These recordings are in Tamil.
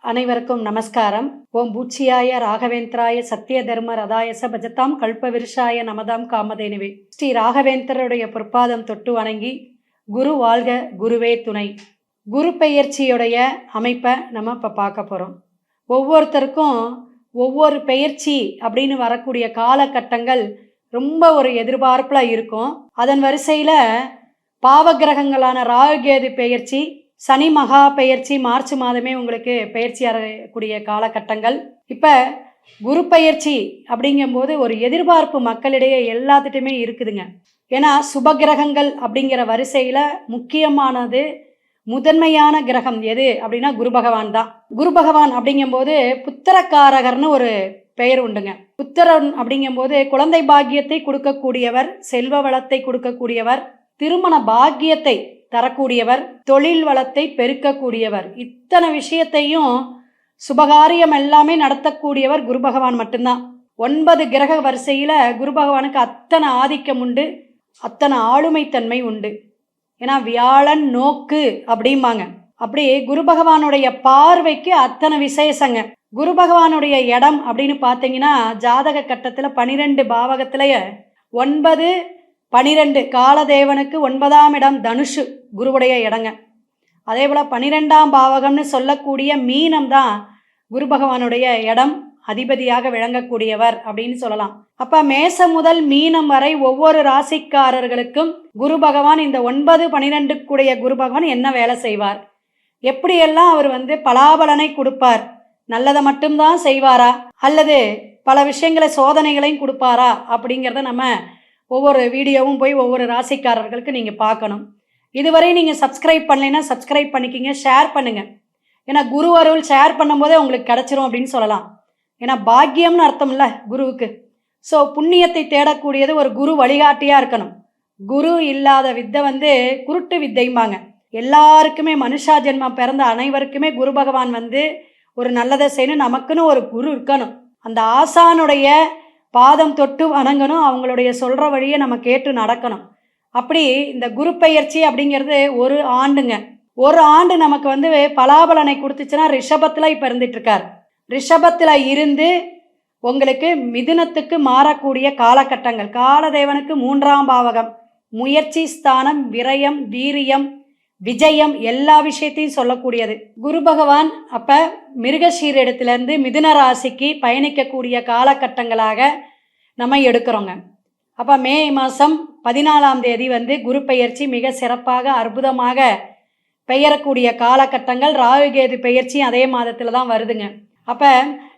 அனைவருக்கும் நமஸ்காரம். ஓம் பூச்சியாய ராகவேந்திராய சத்திய தர்ம ரதாயச பஜதாம் கல்பவிருஷாய நமதாம் காமதேனுவே. ஸ்ரீ ராகவேந்திரருடைய பொற்பாதம் தொட்டு வணங்கி, குரு வாழ்க குருவே துணை. குரு பெயர்ச்சியுடைய அமைப்பை நம்ம இப்போ பார்க்க போகிறோம். ஒவ்வொருத்தருக்கும் ஒவ்வொரு பெயர்ச்சி அப்படின்னு வரக்கூடிய காலகட்டங்கள் ரொம்ப ஒரு எதிர்பார்ப்பில் இருக்கும். அதன் வரிசையில் பாவகிரகங்களான ராகுகேது பெயர்ச்சி, சனி மகா பெயர்ச்சி மார்ச் மாதமே உங்களுக்கு பெயர்ச்சி ஆகக்கூடிய காலகட்டங்கள். இப்போ குரு பெயர்ச்சி அப்படிங்கும்போது ஒரு எதிர்பார்ப்பு மக்களிடையே எல்லாத்துட்டையுமே இருக்குதுங்க. ஏன்னா சுபகிரகங்கள் அப்படிங்கிற வரிசையில் முக்கியமானது முதன்மையான கிரகம் எது அப்படின்னா குரு பகவான் தான். குரு பகவான் அப்படிங்கும்போது புத்திரக்காரகர்னு ஒரு பெயர் உண்டுங்க. புத்திரன் அப்படிங்கும்போது குழந்தை பாக்கியத்தை கொடுக்கக்கூடியவர், செல்வ வளத்தை கொடுக்கக்கூடியவர், திருமண பாக்கியத்தை தரக்கூடியவர், தொழில் வளத்தை பெருக்கக்கூடியவர். இத்தனை விஷயத்தையும் சுபகாரியம் எல்லாமே நடத்தக்கூடியவர் குரு பகவான் மட்டும்தான். 9 கிரக வரிசையில் குரு பகவானுக்கு அத்தனை ஆதிக்கம் உண்டு, அத்தனை ஆளுமைத்தன்மை உண்டு. ஏன்னா வியாழன் நோக்கு அப்படிம்பாங்க. அப்படி குரு பகவானுடைய பார்வைக்கு அத்தனை விசேஷங்க. குரு பகவானுடைய இடம் அப்படின்னு பார்த்தீங்கன்னா ஜாதக கட்டத்தில் 12 பாவகத்திலேயே 9, 12 காலதேவனுக்கு 9ஆம் இடம் தனுஷு குருவுடைய இடங்க. அதே போல் 12ஆம் பாவகம்னு சொல்லக்கூடிய மீனம் தான் குரு பகவானுடைய இடம், அதிபதியாக விளங்கக்கூடியவர் அப்படின்னு சொல்லலாம். அப்போ மேசம் முதல் மீனம் வரை ஒவ்வொரு ராசிக்காரர்களுக்கும் குரு பகவான் இந்த 9, 12க்குடைய குரு பகவான் என்ன வேலை செய்வார், எப்படியெல்லாம் அவர் பலாபலனை கொடுப்பார், நல்லதை மட்டும்தான் செய்வாரா அல்லது பல விஷயங்களை சோதனைகளையும் கொடுப்பாரா அப்படிங்கிறத நம்ம ஒவ்வொரு வீடியோவும் போய் ஒவ்வொரு ராசிக்காரர்களுக்கு நீங்கள் பார்க்கணும். இதுவரை நீங்கள் சப்ஸ்கிரைப் பண்ணலைன்னா சப்ஸ்கிரைப் பண்ணிக்கிங்க, ஷேர் பண்ணுங்கள். ஏன்னா குரு அருள் ஷேர் பண்ணும்போதே உங்களுக்கு கிடச்சிரும் அப்படின்னு சொல்லலாம். ஏன்னா பாக்கியம்னு அர்த்தம் இல்லை குருவுக்கு. ஸோ புண்ணியத்தை தேடக்கூடியது ஒரு குரு வழிகாட்டியாக இருக்கணும். குரு இல்லாத வித்தை குருட்டு வித்தைம்பாங்க. எல்லாருக்குமே மனுஷா ஜென்மம் பிறந்த அனைவருக்குமே குரு பகவான் ஒரு நல்லதை செய்யணும். நமக்குன்னு ஒரு குரு இருக்கணும். அந்த ஆசானுடைய பாதம் தொட்டு வணங்கணும், அவங்களுடைய சொல்கிற வழியை நம்ம கேட்டு நடக்கணும். அப்படி இந்த குரு பெயர்ச்சி அப்படிங்கிறது ஒரு ஆண்டுங்க. ஒரு ஆண்டு நமக்கு பலாபலனை கொடுத்துச்சுன்னா ரிஷபத்தில் இப்போ இருந்துகிட்ருக்கார். ரிஷபத்தில் இருந்து உங்களுக்கு மிதுனத்துக்கு மாறக்கூடிய காலகட்டங்கள். காலதேவனுக்கு 3ஆம் பாவகம், முயற்சி ஸ்தானம், விரயம், வீரியம், விஜயம், எல்லா விஷயத்தையும் சொல்லக்கூடியது குரு பகவான். அப்போ மிருகஷீரிடத்திலேருந்து மிதுன ராசிக்கு பயணிக்கக்கூடிய காலகட்டங்களாக நம்ம எடுக்கிறோங்க. அப்போ மே மாதம் 14ஆம் தேதி குரு பெயர்ச்சி மிக சிறப்பாக அற்புதமாக பெயரக்கூடிய காலகட்டங்கள். ராகுகேது பெயர்ச்சி அதே மாதத்தில் தான் வருதுங்க. அப்போ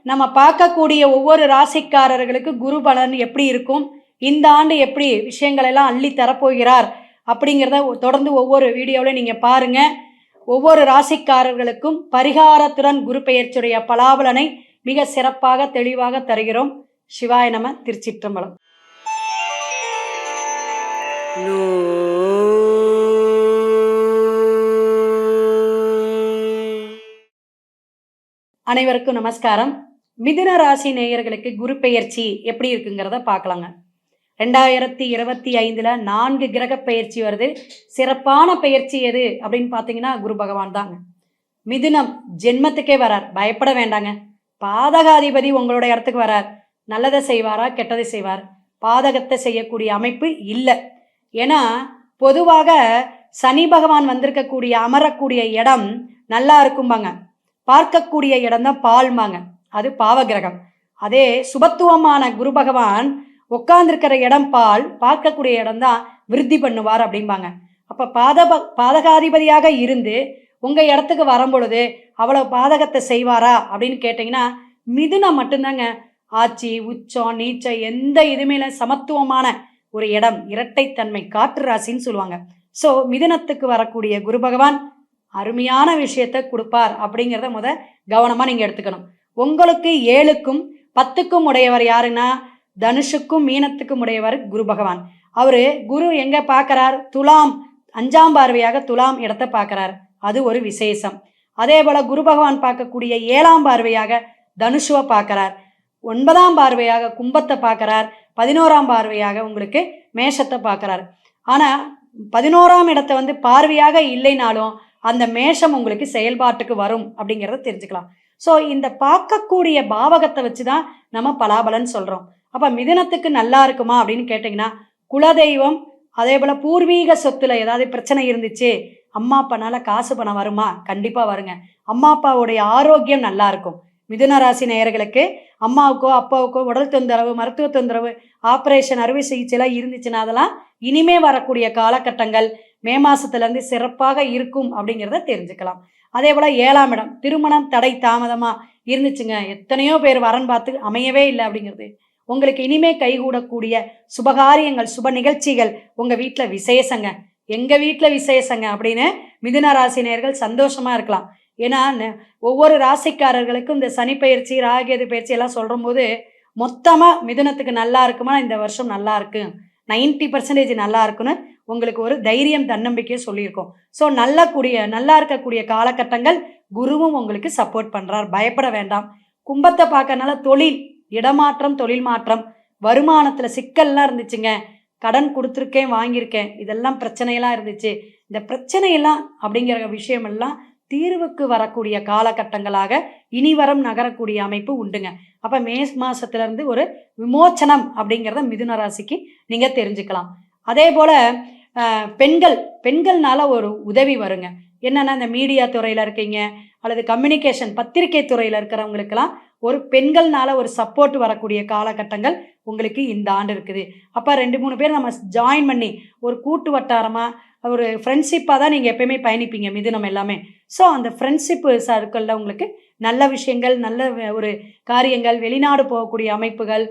நம்ம பார்க்கக்கூடிய ஒவ்வொரு ராசிக்காரர்களுக்கு குரு பலன் எப்படி இருக்கும், இந்த ஆண்டு எப்படி விஷயங்களெல்லாம் அள்ளி தரப்போகிறார் அப்படிங்கிறத தொடர்ந்து ஒவ்வொரு வீடியோவில் நீங்கள் பாருங்கள். ஒவ்வொரு ராசிக்காரர்களுக்கும் பரிகாரத்துடன் குரு பெயர்ச்சியுடைய பலாபலனை மிக சிறப்பாக தெளிவாக தருகிறோம். சிவாய நம. திருச்சிற்றம்பலம். அனைவருக்கும் நமஸ்காரம். மிதுன ராசி நேயர்களுக்கு குரு பெயர்ச்சி எப்படி இருக்குங்கிறத பார்க்கலாங்க. 2025 4 கிரக பெயர்ச்சி வருது. சிறப்பான பெயர்ச்சி எது அப்படின்னு பார்த்தீங்கன்னா குரு பகவான் தாங்க. மிதுனம் ஜென்மத்துக்கே வரார், பயப்பட வேண்டாங்க. பாதகாதிபதி உங்களோட இடத்துக்கு வரார். நல்லதை செய்வாரா கெட்டதை செய்வார், பாதகத்தை செய்யக்கூடிய அமைப்பு இல்லை. ஏன்னா பொதுவாக சனி பகவான் வந்திருக்கக்கூடிய அமரக்கூடிய இடம் நல்லா இருக்கும்பாங்க, பார்க்கக்கூடிய இடம்தான் பால்மாங்க, அது பாவகிரகம். அதே சுபத்துவமான குரு பகவான் உட்கார்ந்துருக்கிற இடம் பால், பார்க்கக்கூடிய இடம்தான் விருத்தி பண்ணுவார் அப்படிம்பாங்க. அப்போ பாதகாதிபதியாக இருந்து உங்கள் இடத்துக்கு வரும்பொழுது அவ்வளோ பாதகத்தை செய்வாரா அப்படின்னு கேட்டிங்கன்னா மிதுனம் மட்டும்தாங்க. ஆட்சி, உச்சம், நீச்சம் எந்த இதுமே சமத்துவமான ஒரு இடம், இரட்டைத்தன்மை, காற்று ராசின்னு சொல்லுவாங்க. ஸோ மிதுனத்துக்கு வரக்கூடிய குரு பகவான் அருமையான விஷயத்தை கொடுப்பார் அப்படிங்கிறத கவனமாக நீங்கள் எடுத்துக்கணும். உங்களுக்கு 7க்கும் 10க்கும் உடையவர் யாருன்னா தனுஷுக்கும் மீனத்துக்கும் உடையவர் குரு பகவான். அவர் குரு எங்கே பார்க்குறார், துலாம், 5ஆம் பார்வையாக துலாம் இடத்தை பார்க்குறார். அது ஒரு விசேஷம். அதே போல் குரு பகவான் பார்க்கக்கூடிய 7ஆம் பார்வையாக தனுஷுவை பார்க்குறார். 9ஆம் பார்வையாக கும்பத்தை பார்க்குறார். 11ஆம் பார்வையாக உங்களுக்கு மேஷத்தை பார்க்குறார். ஆனால் 11ஆம் இடத்தை வந்து பார்வையாக இல்லைனாலும் அந்த மேஷம் உங்களுக்கு செயல்பாட்டுக்கு வரும் அப்படிங்கிறத தெரிஞ்சுக்கலாம். ஸோ இந்த பார்க்கக்கூடிய பாவகத்தை வச்சு தான் நம்ம பலாபலன் சொல்கிறோம். அப்போ மிதுனத்துக்கு நல்லா இருக்குமா அப்படின்னு கேட்டிங்கன்னா, குலதெய்வம், அதே போல் பூர்வீக சொத்துல ஏதாவது பிரச்சனை இருந்துச்சு, அம்மா அப்பானால காசு பணம் வருமா? கண்டிப்பாக வருங்க. அம்மா அப்பாவுடைய ஆரோக்கியம் நல்லா இருக்கும். மிதுன ராசி நேயர்களுக்கு அம்மாவுக்கோ அப்பாவுக்கோ உடல் தொந்தரவு, மருத்துவ தொந்தரவு, ஆப்ரேஷன், அறுவை சிகிச்சைலாம் இருந்துச்சுன்னா அதெல்லாம் இனிமே வரக்கூடிய காலகட்டங்கள் மே மாதத்துலேருந்து சிறப்பாக இருக்கும் அப்படிங்கிறத தெரிஞ்சுக்கலாம். அதே போல் 7ஆம் இடம், திருமணம் தடை தாமதமாக இருந்துச்சுங்க, எத்தனையோ பேர் வரன் பார்த்து அமையவே இல்லை அப்படிங்கிறது உங்களுக்கு இனிமே கைகூடக்கூடிய சுபகாரியங்கள், சுப நிகழ்ச்சிகள், உங்கள் வீட்டில் விசேஷங்க, எங்கள் வீட்டில் விசேஷங்க அப்படின்னு மிதுன ராசினியர்கள் சந்தோஷமாக இருக்கலாம். ஏன்னா ஒவ்வொரு ராசிக்காரர்களுக்கும் இந்த சனி பயிற்சி, ராகேது பயிற்சி எல்லாம் சொல்கிற போது மொத்தமாக மிதுனத்துக்கு நல்லா இருக்குமா, இந்த வருஷம் நல்லா இருக்கு, 90% நல்லா இருக்குன்னு உங்களுக்கு ஒரு தைரியம், தன்னம்பிக்கையை சொல்லியிருக்கோம். ஸோ நல்லா இருக்கக்கூடிய காலகட்டங்கள் குருவும் உங்களுக்கு சப்போர்ட் பண்ணுறார், பயப்பட வேண்டாம். கும்பத்தை பார்க்கறனால தொழில், இடமாற்றம், தொழில் மாற்றம், வருமானத்தில் சிக்கல்லாம் இருந்துச்சுங்க, கடன் கொடுத்துருக்கேன், வாங்கியிருக்கேன், இதெல்லாம் பிரச்சனையெல்லாம் இருந்துச்சு, இந்த பிரச்சனையெல்லாம் அப்படிங்கிற விஷயமெல்லாம் தீர்வுக்கு வரக்கூடிய காலகட்டங்களாக இனிவரம் நகரக்கூடிய அமைப்பு உண்டுங்க. அப்போ மே மாதத்துலேருந்து ஒரு விமோச்சனம் அப்படிங்கிறத மிதுன ராசிக்கு நீங்கள் தெரிஞ்சுக்கலாம். அதே போல் பெண்கள்னால ஒரு உதவி வருங்க. என்னென்னா, இந்த மீடியா துறையில் இருக்கீங்க அல்லது கம்யூனிகேஷன் பத்திரிகை துறையில் இருக்கிறவங்களுக்கெல்லாம் ஒரு பெண்கள்னால ஒரு சப்போர்ட் வரக்கூடிய காலகட்டங்கள் உங்களுக்கு இந்த ஆண்டு இருக்குது. அப்போ 2-3 பேர் நம்ம ஜாயின் பண்ணி ஒரு கூட்டு வட்டாரமாக ஒரு ஃப்ரெண்ட்ஷிப்பாக தான் நீங்கள் எப்பயுமே பயணிப்பீங்க மிதுனம் எல்லாமே. ஸோ அந்த ஃப்ரெண்ட்ஷிப்பு சர்க்கிளில் உங்களுக்கு நல்ல விஷயங்கள், நல்ல ஒரு காரியங்கள், வெளிநாடு போகக்கூடிய அமைப்புகள்,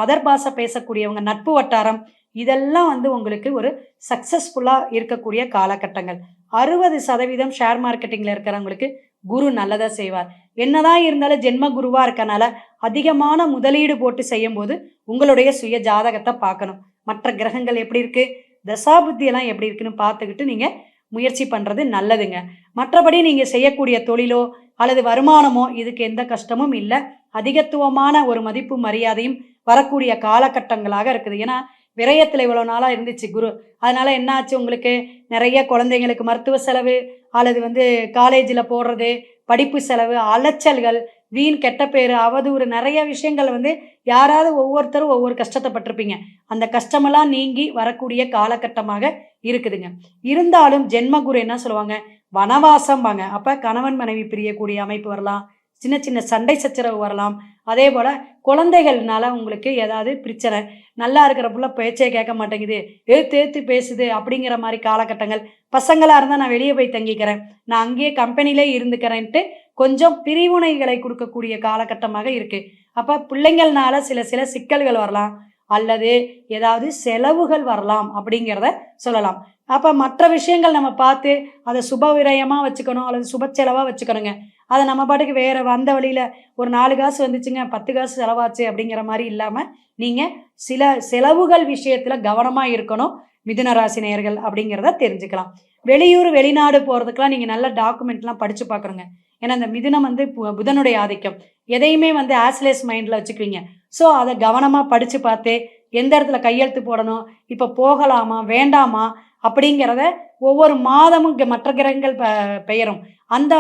அதர் பாஷை பேசக்கூடியவங்க, நட்பு வட்டாரம், இதெல்லாம் வந்து உங்களுக்கு ஒரு சக்ஸஸ்ஃபுல்லாக இருக்கக்கூடிய காலகட்டங்கள். 60% ஷேர் மார்க்கெட்டிங்கில் இருக்கிறவங்களுக்கு குரு நல்லதாக செய்வார். என்னதான் இருந்தாலும் ஜென்ம குருவாக இருக்கனால அதிகமான முதலீடு போட்டு செய்யும் போது உங்களுடைய சுய ஜாதகத்தை பார்க்கணும். மற்ற கிரகங்கள் எப்படி இருக்குது, தசாபுத்தியெல்லாம் எப்படி இருக்குன்னு பார்த்துக்கிட்டு நீங்கள் முயற்சி பண்ணுறது நல்லதுங்க. மற்றபடி நீங்கள் செய்யக்கூடிய தொழிலோ அல்லது வருமானமோ இதுக்கு எந்த கஷ்டமும் இல்லை. அதிகத்துவமான ஒரு மதிப்பு மரியாதையும் வரக்கூடிய காலகட்டங்களாக இருக்குது. ஏன்னா விரயத்தில் இவ்வளோ நாளாக இருந்துச்சு குரு. அதனால் என்ன ஆச்சு, உங்களுக்கு நிறைய குழந்தைங்களுக்கு மருத்துவ செலவு அல்லது வந்து காலேஜில் போடுறது, படிப்பு செலவு, அலைச்சல்கள், வீண் கெட்ட பேர், அவதூறு, நிறைய விஷயங்கள் வந்து யாராவது ஒவ்வொருத்தரும் ஒவ்வொரு கஷ்டத்தைப்பட்டிருப்பீங்க. அந்த கஷ்டமெல்லாம் நீங்கி வரக்கூடிய காலகட்டமாக இருக்குதுங்க. இருந்தாலும் ஜென்மகுரு என்ன சொல்லுவாங்க, வனவாசம் வாங்க. அப்போ கணவன் மனைவி பிரியக்கூடிய அமைப்பு வரலாம், சின்ன சின்ன சண்டை சச்சரவு வரலாம். அதே போல் குழந்தைகள்னால உங்களுக்கு ஏதாவது பிரச்சனை, நல்லா இருக்கிற புள்ள பேச்சே கேட்க மாட்டேங்குது, ஏற்று பேசுது அப்படிங்கிற மாதிரி காலகட்டங்கள். பசங்களாக இருந்தால் நான் வெளியே போய் தங்கிக்கிறேன், நான் அங்கேயே கம்பெனிலே இருந்துக்கிறேன்ட்டு கொஞ்சம் பிரிவினைகளை கொடுக்கக்கூடிய காலகட்டமாக இருக்குது. அப்போ பிள்ளைங்கள்னால சில சிக்கல்கள் வரலாம் அல்லது ஏதாவது செலவுகள் வரலாம் அப்படிங்கிறத சொல்லலாம். அப்போ மற்ற விஷயங்கள் நம்ம பார்த்து அதை சுப விரயமாக வச்சுக்கணும் அல்லது சுப செலவாக வச்சுக்கணுங்க. அதை நம்ம பாட்டுக்கு வேறு வந்த வழியில் ஒரு 4 காசு வந்துச்சுங்க 10 காசு செலவாச்சு அப்படிங்கிற மாதிரி இல்லாமல் நீங்கள் சில செலவுகள் விஷயத்தில் கவனமாக இருக்கணும் மிதுன ராசி நேயர்கள் அப்படிங்கிறத தெரிஞ்சுக்கலாம். வெளியூர் வெளிநாடு போகிறதுக்கெலாம் நீங்கள் நல்ல டாக்குமெண்ட்லாம் படித்து பார்க்குறோங்க. ஏன்னா இந்த மிதுனம் வந்து புதனுடைய ஆதிக்கம், எதையுமே வந்து ஆஸ்லேஸ் மைண்டில் வச்சுக்குவீங்க. ஸோ அதை கவனமாக படித்து பார்த்து எந்த இடத்துல கையெழுத்து போடணும், இப்போ போகலாமா வேண்டாமா அப்படிங்கிறத ஒவ்வொரு மாதமும் மற்ற கிரகங்கள் பெயரும் அந்த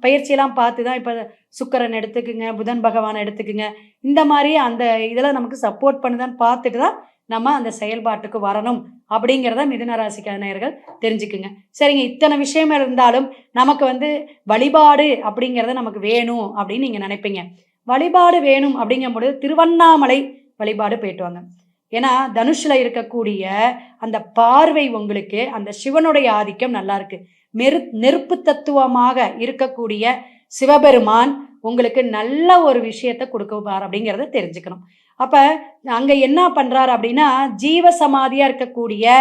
பயிற்சியெல்லாம் பார்த்து தான். இப்போ சுக்கிரன் எடுத்துக்குங்க, புதன் பகவானை எடுத்துக்குங்க, இந்த மாதிரி அந்த இதெல்லாம் நமக்கு சப்போர்ட் பண்ணுதான்னு பார்த்துட்டு தான் நம்ம அந்த செயல்பாட்டுக்கு வரணும் அப்படிங்கிறத மிதுன ராசிக்காரர்கள் தெரிஞ்சுக்குங்க. சரிங்க, இத்தனை விஷயம் இருந்தாலும் நமக்கு வந்து வழிபாடு அப்படிங்கிறத நமக்கு வேணும் அப்படின்னு நீங்கள் நினைப்பீங்க. வழிபாடு வேணும் அப்படிங்கும்பொழுது திருவண்ணாமலை வழிபாடு போயிட்டு வாங்க. ஏன்னா தனுஷில் இருக்கக்கூடிய அந்த பார்வை உங்களுக்கு அந்த சிவனுடைய ஆதிக்கம் நல்லா இருக்கு. நெருப்பு தத்துவமாக இருக்கக்கூடிய சிவபெருமான் உங்களுக்கு நல்ல ஒரு விஷயத்தை கொடுக்குவார் அப்படிங்கிறத தெரிஞ்சுக்கணும். அப்போ அங்கே என்ன பண்ணுறாரு அப்படின்னா, ஜீவ சமாதியாக இருக்கக்கூடிய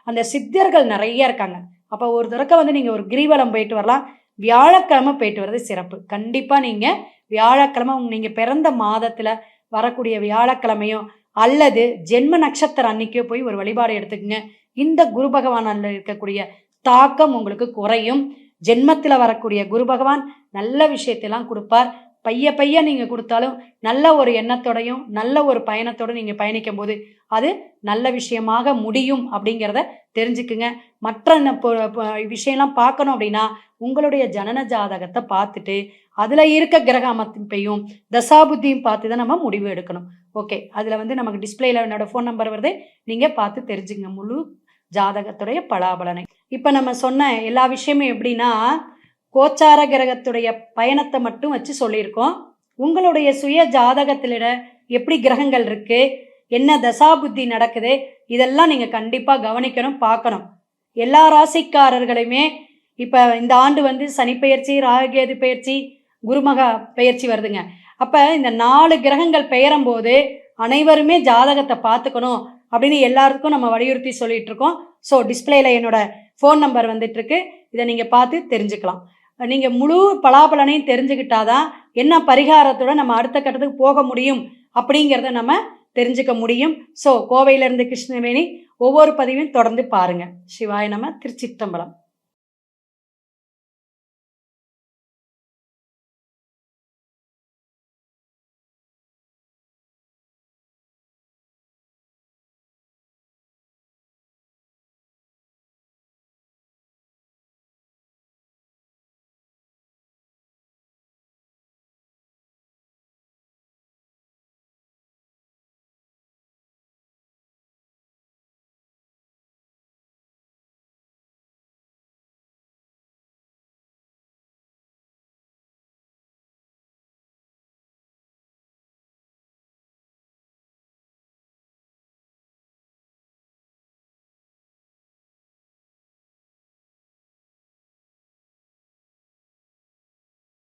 அந்த சித்தர்கள் நிறைய இருக்காங்க. அப்போ ஒரு தடவை வந்து நீங்கள் ஒரு கிரிவலம் போயிட்டு வரலாம். வியாழக்கிழமை போயிட்டு வர்றது சிறப்பு. கண்டிப்பாக நீங்கள் வியாழக்கிழமை நீங்கள் பிறந்த மாதத்தில் வரக்கூடிய வியாழக்கிழமையோ அல்லது ஜென்ம நட்சத்திரம் அன்னைக்கோ போய் ஒரு வழிபாடு எடுத்துக்கங்க. இந்த குரு பகவானில் இருக்கக்கூடிய தாக்கம் உங்களுக்கு குறையும். ஜென்மத்தில் வரக்கூடிய குரு பகவான் நல்ல விஷயத்தெல்லாம் கொடுப்பார். பைய நீங்கள் கொடுத்தாலும் நல்ல ஒரு எண்ணத்தோடையும் நல்ல ஒரு பயணத்தோடு நீங்கள் பயணிக்கும் போது அது நல்ல விஷயமாக முடியும் அப்படிங்கிறத தெரிஞ்சுக்குங்க. மற்ற விஷயம்லாம் பார்க்கணும் அப்படின்னா உங்களுடைய ஜனன ஜாதகத்தை பார்த்துட்டு அதில் இருக்க கிரக அமைப்பையும் தசாபுத்தியும் பார்த்து தான் நம்ம முடிவு எடுக்கணும். ஓகே, அதில் வந்து நமக்கு டிஸ்பிளேல என்னோட ஃபோன் நம்பர் வருது, நீங்கள் பார்த்து தெரிஞ்சுங்க முழு ஜாதகத்துடைய பலாபலனை. இப்போ நம்ம சொன்ன எல்லா விஷயமும் எப்படின்னா கோச்சார கிரகத்துடைய பயணத்தை மட்டும் வச்சு சொல்லியிருக்கோம். உங்களுடைய சுய ஜாதகத்திலிட எப்படி கிரகங்கள் இருக்குது, என்ன தசாபுத்தி நடக்குது, இதெல்லாம் நீங்கள் கண்டிப்பாக கவனிக்கணும், பார்க்கணும். எல்லா ராசிக்காரர்களுமே இப்போ இந்த ஆண்டு வந்து சனி பெயர்ச்சி, ராகுகேது பெயர்ச்சி, குருமகா பெயர்ச்சி வருதுங்க. அப்போ இந்த 4 கிரகங்கள் பெயரும் போது அனைவருமே ஜாதகத்தை பார்த்துக்கணும் அப்படின்னு எல்லாருக்கும் நம்ம வலியுறுத்தி சொல்லிட்டு இருக்கோம். ஸோ டிஸ்பிளேல என்னோட ஃபோன் நம்பர் வந்துட்டுருக்கு, இதை நீங்கள் பார்த்து தெரிஞ்சுக்கலாம். நீங்கள் முழு பலாபலனையும் தெரிஞ்சுக்கிட்டாதான் என்ன பரிகாரத்தோட நம்ம அடுத்த கட்டத்துக்கு போக முடியும் அப்படிங்கிறத நம்ம தெரிஞ்சுக்க முடியும். ஸோ கோவையிலேருந்து கிருஷ்ணவேணி, ஒவ்வொரு பதிவையும் தொடர்ந்து பாருங்கள். சிவாய நம. திருச்சிற்றம்பலம்.